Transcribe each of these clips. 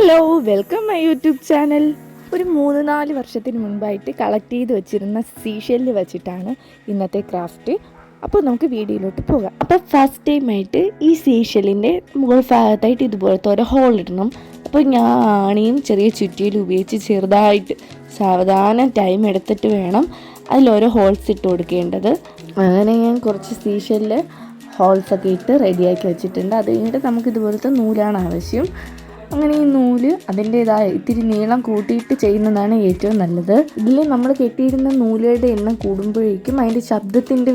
Hello, welcome my YouTube channel. ഒരു 3-4 വർഷത്തിന് മുൻപായിട്ട് കളക്ട് ചെയ്ത് വെച്ചിരുന്ന സീഷെല്ല് വെച്ചിട്ടാണ് ഇന്നത്തെ ക്രാഫ്റ്റ്. അപ്പോൾ നമുക്ക് വീഡിയോയിലോട്ട് പോകാം. അപ്പോൾ ഫസ്റ്റ് ടൈമായിട്ട് ഈ സീഷെല്ലിൻ്റെ മുകൾ ഭാഗത്തായിട്ട് ഇതുപോലത്തെ ഒരു ഹോൾ ഇടണം. അപ്പോൾ ഞാൻ ആണിയും ചെറിയ ചുറ്റിയിലും ഉപയോഗിച്ച് ചെറുതായിട്ട് സാവധാനം ടൈം എടുത്തിട്ട് വേണം അതിലോരോ ഹോൾസ് ഇട്ട് കൊടുക്കേണ്ടത്. അങ്ങനെ ഞാൻ കുറച്ച് സീഷെല്ല് ഹോൾസൊക്കെ ഇട്ട് റെഡിയാക്കി വെച്ചിട്ടുണ്ട്. അത് കഴിഞ്ഞിട്ട് നമുക്ക് ഇതുപോലത്തെ നൂലാണ് ആവശ്യം. അങ്ങനെ ഈ നൂല് അതിൻ്റേതായ ഇത്തിരി നീളം കൂട്ടിയിട്ട് ചെയ്യുന്നതാണ് ഏറ്റവും നല്ലത്. ഇതിൽ നമ്മൾ കെട്ടിയിരുന്ന നൂലുകളുടെ എണ്ണം കൂടുമ്പോഴേക്കും അതിൻ്റെ ശബ്ദത്തിൻ്റെ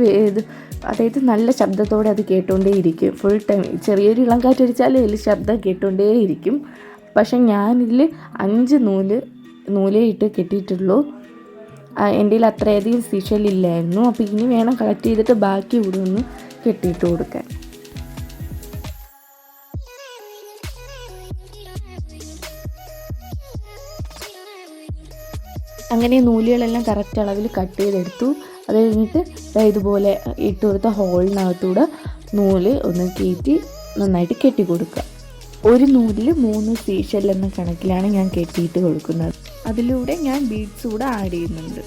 അതായത് നല്ല ശബ്ദത്തോടെ അത് കേട്ടുകൊണ്ടേയിരിക്കും. ഫുൾ ടൈം ചെറിയൊരു ഇളം കാറ്റടിച്ചാലും അതിൽ ശബ്ദം കേട്ടുകൊണ്ടേയിരിക്കും. പക്ഷെ ഞാനിതിൽ 5 നൂലേ ഇട്ട് കെട്ടിയിട്ടുള്ളൂ. എൻ്റെ കയ്യിൽ അത്രയധികം സീഷെല്ലില്ലായിരുന്നു. അപ്പോൾ ഇനി വേണം കളക്ട് ചെയ്തിട്ട് ബാക്കി ഇവിടെ ഒന്ന് കെട്ടിയിട്ട് കൊടുക്കാൻ. അങ്ങനെ നൂലുകളെല്ലാം കറക്റ്റ് അളവിൽ കട്ട് ചെയ്തെടുത്തു. അത് കഴിഞ്ഞിട്ട് ഇതുപോലെ ഇട്ട് കൊടുത്ത ഹോളിനകത്തൂടെ നൂല് ഒന്ന് കയറ്റി നന്നായിട്ട് കെട്ടി കൊടുക്കുക. ഒരു നൂലിൽ 3 സീഷെൽ എന്ന കണക്കിലാണ് ഞാൻ കെട്ടിയിട്ട് കൊടുക്കുന്നത്. അതിലൂടെ ഞാൻ ബീഡ്സ് കൂടെ ആഡ് ചെയ്യുന്നുണ്ട്.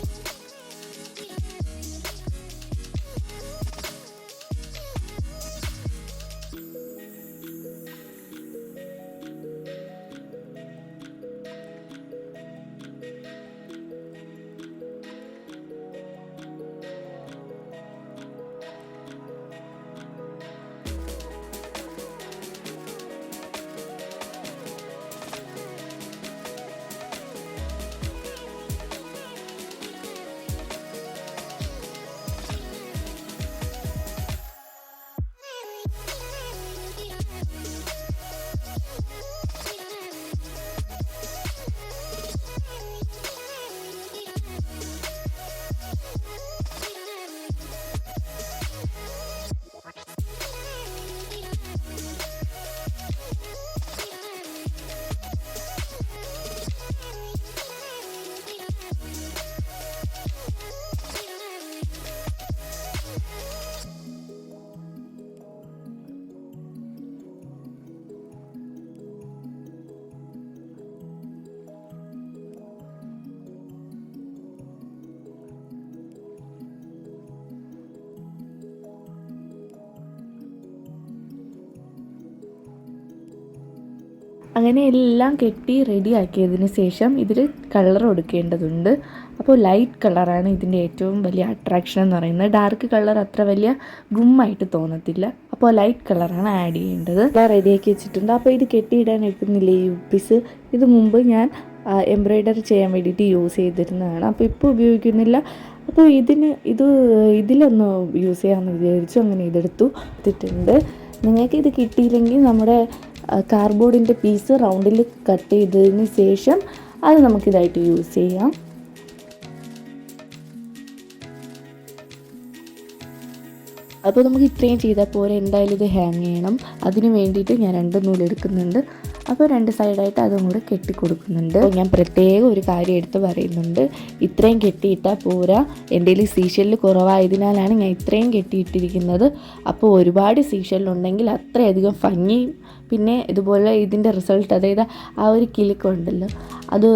അങ്ങനെ എല്ലാം കെട്ടി റെഡിയാക്കിയതിന് ശേഷം ഇതിൽ കളർ കൊടുക്കേണ്ടതുണ്ട്. അപ്പോൾ ലൈറ്റ് കളറാണ് ഇതിൻ്റെ ഏറ്റവും വലിയ അട്രാക്ഷൻ എന്ന് പറയുന്നത്. ഡാർക്ക് കളർ അത്ര വലിയ ഗുമ്മായിട്ട് തോന്നത്തില്ല. അപ്പോൾ ലൈറ്റ് കളറാണ് ആഡ് ചെയ്യേണ്ടത്. എല്ലാം റെഡിയാക്കി വെച്ചിട്ടുണ്ട്. അപ്പോൾ ഇത് കെട്ടിയിടാൻ എടുക്കുന്നില്ല ഈ പീസ്. ഇത് മുമ്പ് ഞാൻ എംബ്രോയ്ഡറി ചെയ്യാൻ വേണ്ടിയിട്ട് യൂസ് ചെയ്തിരുന്നതാണ്. അപ്പോൾ ഇപ്പോൾ ഉപയോഗിക്കുന്നില്ല. അപ്പോൾ ഇതിലൊന്ന് യൂസ് ചെയ്യാമെന്ന് വിചാരിച്ചു. അങ്ങനെ എടുത്തിട്ടുണ്ട്. നിങ്ങൾക്ക് ഇത് കിട്ടിയില്ലെങ്കിൽ നമ്മുടെ കാർഡ്ബോർഡിൻ്റെ പീസ് റൗണ്ടിൽ കട്ട് ചെയ്തതിന് ശേഷം അത് നമുക്കിതായിട്ട് യൂസ് ചെയ്യാം. അപ്പോൾ നമുക്ക് ഇത്രയും ചെയ്താൽ പോരെ, എന്തായാലും ഇത് ഹാങ് ചെയ്യണം. അതിന് വേണ്ടിയിട്ട് ഞാൻ 2 നൂലെടുക്കുന്നുണ്ട്. അപ്പോൾ 2 സൈഡായിട്ട് അതും കൂടെ കെട്ടിക്കൊടുക്കുന്നുണ്ട്. ഞാൻ പ്രത്യേകം ഒരു കാര്യം എടുത്ത് പറയുന്നുണ്ട്. ഇത്രയും കെട്ടിയിട്ടാൽ പോരാ, എൻ്റെ കയ്യിൽ സീഷെല്ല് കുറവായതിനാലാണ് ഞാൻ ഇത്രയും കെട്ടിയിട്ടിരിക്കുന്നത്. അപ്പോൾ ഒരുപാട് സീഷെല്ലുണ്ടെങ്കിൽ അത്രയധികം ഭംഗിയും പിന്നെ ഇതുപോലെ ഇതിൻ്റെ റിസൾട്ട്, അതായത് ആ ഒരു കിലുക്കുണ്ടല്ലോ, അത്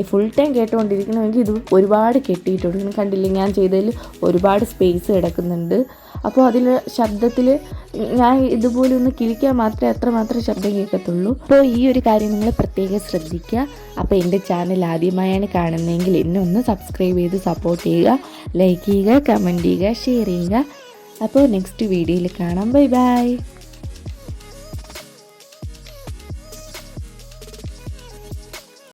ഫുൾ ടൈം കേട്ടുകൊണ്ടിരിക്കണമെങ്കിൽ ഇത് ഒരുപാട് കെട്ടിയിട്ട് കൊടുക്കണം. കണ്ടില്ലേ, ഞാൻ ചെയ്തതിൽ ഒരുപാട് സ്പേസ് കിടക്കുന്നുണ്ട്. അപ്പോൾ അതിൽ ശബ്ദത്തിൽ ഞാൻ ഇതുപോലെ ഒന്ന് കിളിക്കാൻ മാത്രമേ അത്രമാത്രം ശബ്ദം കേൾക്കത്തുള്ളൂ. അപ്പോൾ ഈ ഒരു കാര്യം നിങ്ങൾ പ്രത്യേകം ശ്രദ്ധിക്കുക. അപ്പോൾ എൻ്റെ ചാനൽ ആദ്യമായാണ് കാണുന്നതെങ്കിൽ എന്നെ ഒന്ന് സബ്സ്ക്രൈബ് ചെയ്ത് സപ്പോർട്ട് ചെയ്യുക, ലൈക്ക് ചെയ്യുക, കമൻറ്റ് ചെയ്യുക, ഷെയർ ചെയ്യുക. അപ്പോൾ നെക്സ്റ്റ് വീഡിയോയിൽ കാണാം. Bye bye.